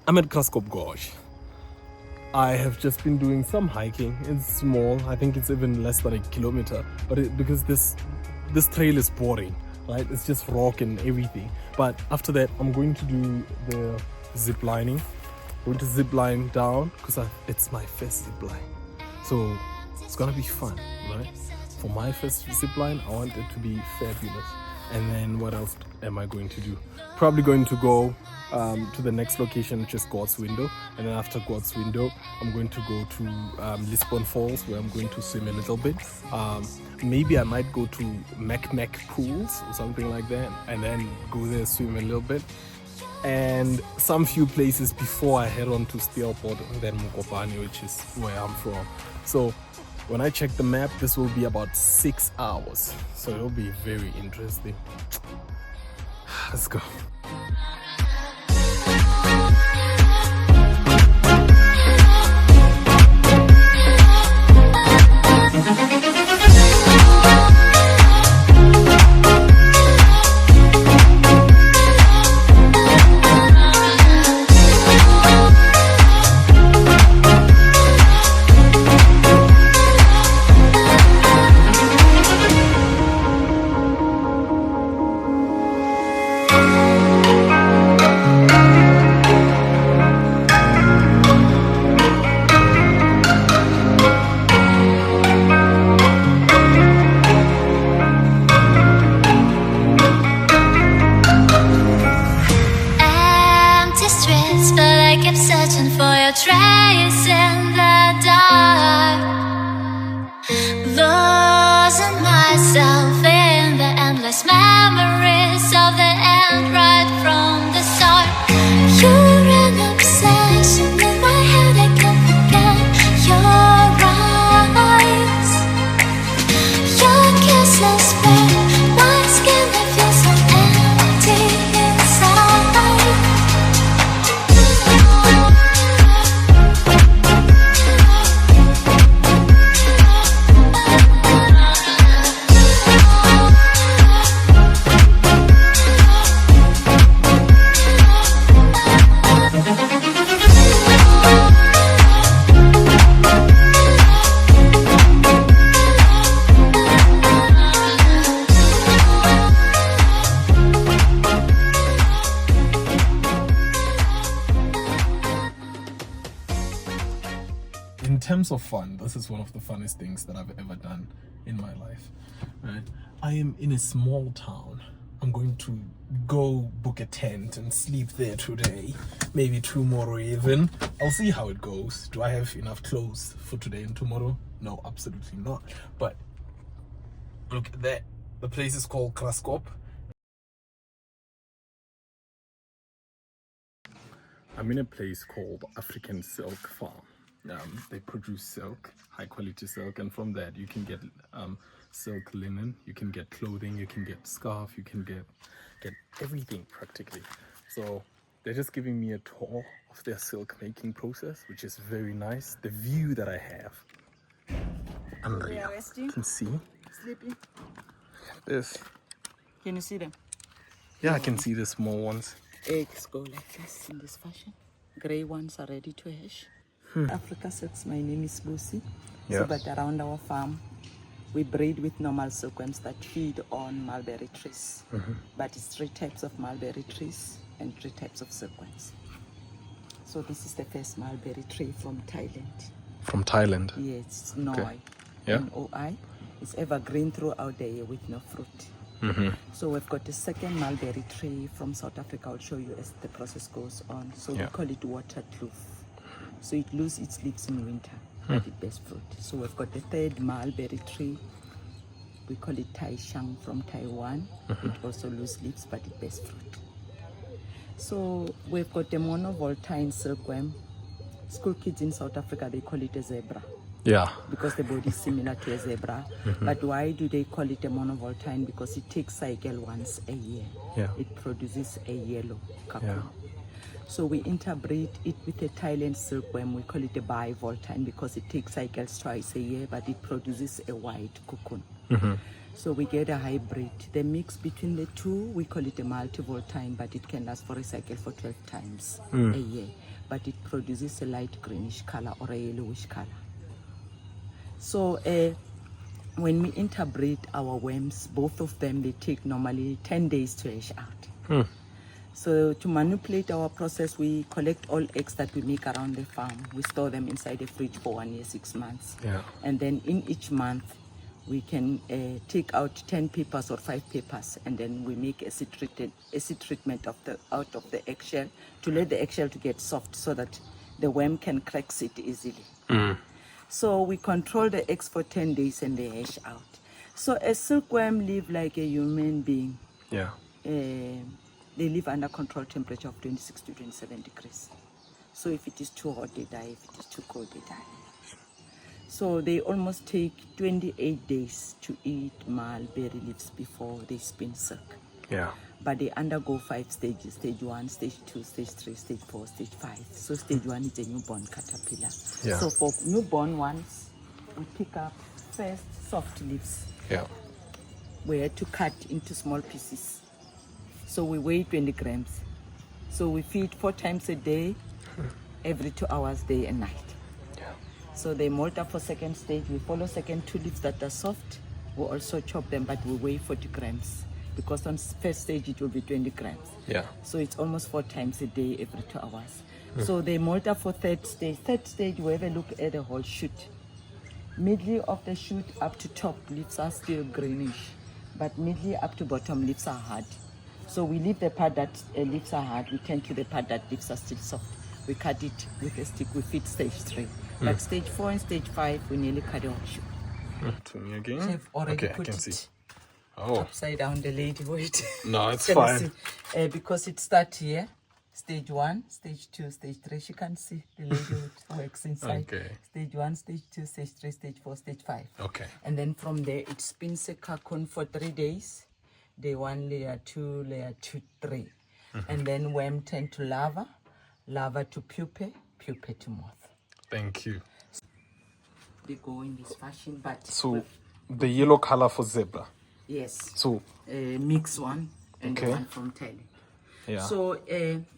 I'm at Graskop Godge. I have just been doing some hiking. It's small. I think it's even less than a kilometer. But because this trail is boring, right? It's just rock and everything. But after that, I'm going to do the zip lining. I'm going to zip line down because it's my first zip line. So it's gonna be fun, right? For my first zip line, I want it to be fabulous. And then what else am I going to do? Probably going to go to the next location, which is God's Window. And then after God's Window, I'm going to go to Lisbon Falls, where I'm going to swim a little bit. Maybe I might go to Mac Pools or something like that, and then go there, swim a little bit. And some few places before I head on to Steelport and then Mokopane, which is where I'm from. So when I check the map, this will be about 6 hours. So it'll be very interesting. Let's go. Trace in the dark, losing myself in the endless memories of the end right from the start. You're an obsession in my head, I can't forget your eyes. Your kisses burn my skin, I feel so empty inside. In terms of fun, this is one of the funnest things that I've ever done in my life. Right? I am in a small town. I'm going to go book a tent and sleep there today, maybe tomorrow even. I'll see how it goes. Do I have enough clothes for today and tomorrow? No, absolutely not. But look at that. The place is called Graskop. I'm in a place called African Silk Farm. They produce silk, high quality silk, and from that you can get silk linen, you can get clothing, you can get scarf, you can get everything practically. So they're just giving me a tour of their silk making process, which is very nice. The view that I have, unreal. You can see. Sleeping. This. Can you see them? Yeah, I can see the small ones. Eggs go like this in this fashion. Grey ones are ready to hatch. Africa Silks, my name is Lucy. Yeah. So, but around our farm, we breed with normal silkworms that feed on mulberry trees. But it's 3 types of mulberry trees and 3 types of silkworms. So this is the first mulberry tree from Thailand. From Thailand? Yes, it's Noi. Okay. Yeah. N-O-I. It's evergreen throughout the year with no fruit. So we've got the second mulberry tree from South Africa. I'll show you as the process goes on. So we call it water kloof. So it loses its leaves in winter, but it bears fruit. So we've got the third mulberry tree. We call it Tai Shang from Taiwan. It also loses leaves, but it bears fruit. So we've got the monovoltine silkworm. School kids in South Africa, they call it a zebra. Yeah. Because the body is similar to a zebra. But why do they call it a monovoltine? Because it takes cycle once a year. Yeah. It produces a yellow cocoon. Yeah. So we interbreed it with a Thailand silkworm. We call it a bivoltine because it takes cycles twice a year, but it produces a white cocoon. So we get a hybrid. The mix between the two, we call it a multi-voltine, but it can last for a cycle for 12 times a year. But it produces a light greenish color or a yellowish color. So when we interbreed our worms, both of them, they take normally 10 days to hatch out. So to manipulate our process, we collect all eggs that we make around the farm. We store them inside a fridge for 1 year, 6 months. Yeah. And then in each month, we can take out 10 papers or 5 papers, and then we make acid treatment out of the eggshell to let the eggshell to get soft so that the worm can crack it easily. So we control the eggs for 10 days and they hatch out. So a silkworm live like a human being. Yeah. They live under controlled temperature of 26 to 27 degrees. So if it is too hot, they die. If it is too cold, they die. So they almost take 28 days to eat mulberry leaves before they spin silk. Yeah. But they undergo 5 stages: stage 1, stage 2, stage 3, stage 4, stage 5. So stage 1 is a newborn caterpillar. Yeah. So for newborn ones, we pick up first soft leaves. Yeah. We had to cut into small pieces. So we weigh 20 grams. So we feed 4 times a day, every 2 hours, day and night. Yeah. So they molt up for second stage. We follow second 2 leaves that are soft. We also chop them, but we weigh 40 grams. Because on first stage it will be 20 grams. Yeah. So it's almost 4 times a day, every 2 hours. So they molt up for third stage. Third stage, we have a look at the whole shoot. Middle of the shoot up to top, leaves are still greenish. But middle up to bottom, leaves are hard. So we leave the part that leaves are hard, we tend to the part that leaves are still soft. We cut it with a stick, we feed stage 3. But stage 4 and stage 5, we nearly cut it off. To me again. I've already Okay, put I can it see. Oh, upside down, the lady, wait. no, it's Can you fine. see? Because it starts here, stage 1, stage 2, stage 3. She can see the lady who works inside. Okay. Stage 1, stage 2, stage 3, stage 4, stage 5. Okay. And then from there, it spins a cocoon for 3 days. Day 1, layer 2, layer 2, 3. And then worm turn to larva, larva to pupae, pupae to moth. Thank you. They go in this fashion, but So the yellow color for zebra. yes, So mix one and Okay. one from Telly. yeah. So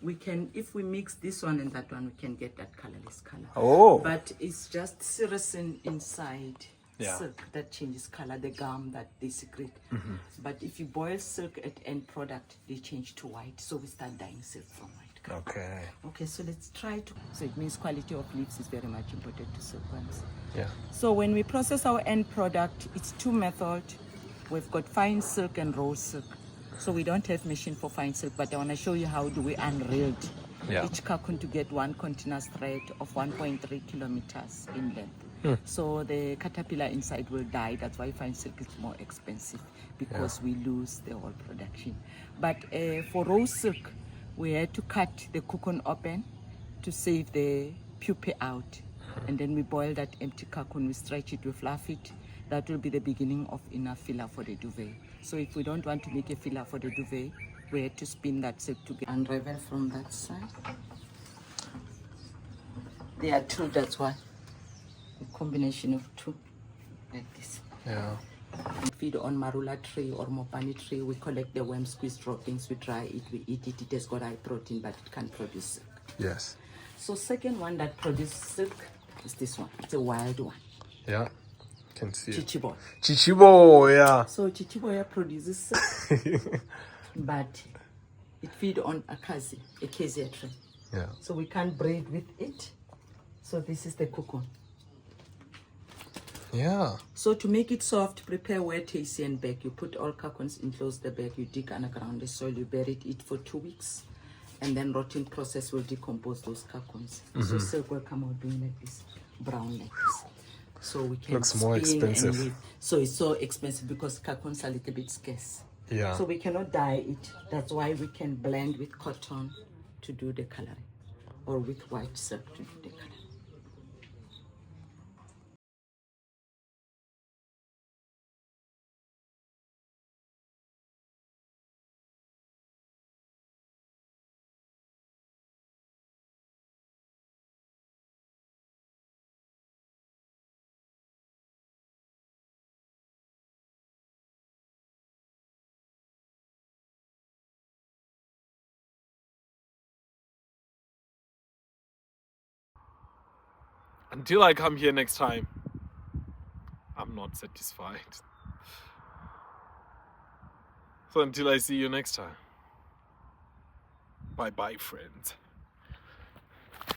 we can, if we mix this one and that one, we can get that colorless color. Oh. But it's just sericin inside Yeah. silk that changes color, the gum that they secrete. But if you boil silk at end product, they change to white. So we start dyeing silk from white color. Okay. Okay, so let's try to. So it means quality of leaves is very much important to silkworms. Yeah. So when we process our end product, it's 2 methods. We've got fine silk and raw silk. So we don't have machine for fine silk, but I want to show you how do we unreel Yeah. each cocoon to get one continuous thread of 1.3 kilometers in length. So the caterpillar inside will die. That's why fine silk is more expensive, because we lose the whole production. But for raw silk, we had to cut the cocoon open to save the pupae out. And then we boil that empty cocoon, we stretch it, we fluff it. That will be the beginning of enough filler for the duvet. So if we don't want to make a filler for the duvet, we had to spin that silk to get unravel from that side. There are 2, that's why. A combination of 2, like this. Yeah. We feed on marula tree or mopani tree. We collect the worm squeeze droppings, we dry it, we eat it. It has got high protein, but it can't produce silk. Yes. So second one that produces silk is this one. It's a wild one. Yeah. Can see it. Chichibo. Chichibo, yeah. So chichiboya produces silk, but it feed on acacia tree. Yeah. So we can't breed with it. So this is the cocoon. Yeah. So to make it soft, prepare wet Asian bag. You put all cocoons in, close the bag, you dig underground the soil, you bury it for 2 weeks, and then rotting process will decompose those cocoons. So silk will come out doing like this, brown like this. So we can Looks more spin and expensive. weave. So it's so expensive because cocoons are a little bit scarce. Yeah. So we cannot dye it. That's why we can blend with cotton to do the coloring, or with white silk to do the coloring. until I come here next time, I'm not satisfied. So until I see you next time, bye bye, friends.